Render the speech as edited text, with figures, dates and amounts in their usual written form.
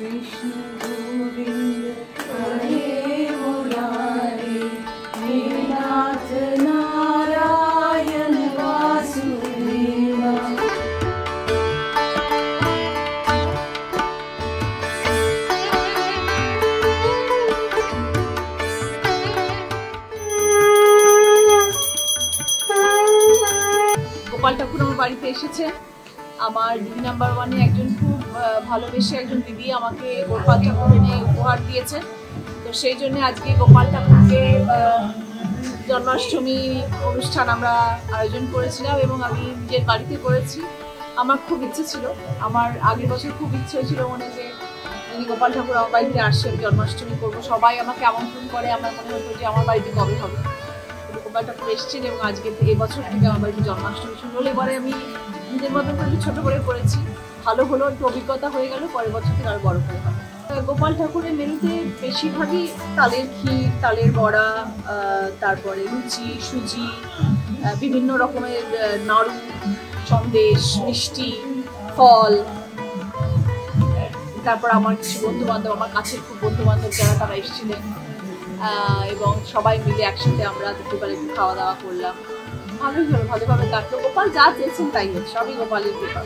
कृष्ण गोविंद हरे मुरारी हे नाथ नारायण वासुदेवा। গোপাল ঠাকুর আমার বাড়িতে এসেছে। আমার 2 নাম্বার 1-এ একজন খুব ভালোবেসে একজন দিদি আমাকে গোপাল ঠাকুর এনে উপহার দিয়েছেন। তো সেই জন্য আজকে গোপাল ঠাকুরকে জন্মাষ্টমী অনুষ্ঠান আমরা আয়োজন করেছিলাম এবং আমি নিজের বাড়িতে করেছি। আমার খুব ইচ্ছে ছিল, আমার আগের বছর খুব ইচ্ছে হয়েছিল মনে যে যদি গোপাল ঠাকুর আমার বাড়িতে আসে জন্মাষ্টমী করবো। সবাই আমাকে আমন্ত্রণ করে, আমার মনে হতো যে আমার বাড়িতে কবে হবে। গোপাল ঠাকুর এসেছেন এবং আজকে এবছর থেকে আমার বাড়িতে জন্মাষ্টমী শুরু হলো। এবারে আমি নিজের মতো করে ছোট করে করেছি, ভালো হলো, একটু অভিজ্ঞতা হয়ে গেল, পরের বছর থেকে আরো বড় করে হবে। গোপাল ঠাকুরের মেনুতে বেশিরভাগই তালের ক্ষীর, তালের বড়া, তারপরে লুচি, সুজি, বিভিন্ন রকমের নাড়ু, সন্দেশ, মিষ্টি, ফল। তারপর আমার কিছু বন্ধু বান্ধব, আমার কাছের খুব বন্ধু বান্ধব যারা তারা এসেছিলেন এবং সবাই মিলে একসাথে আমরা দুপুরবেলা একটু খাওয়া দাওয়া করলাম। ভালোই হলো, ভালোভাবে কাটলো। গোপাল যা চেয়েছেন তাই হচ্ছে, সবই গোপালের কৃপা।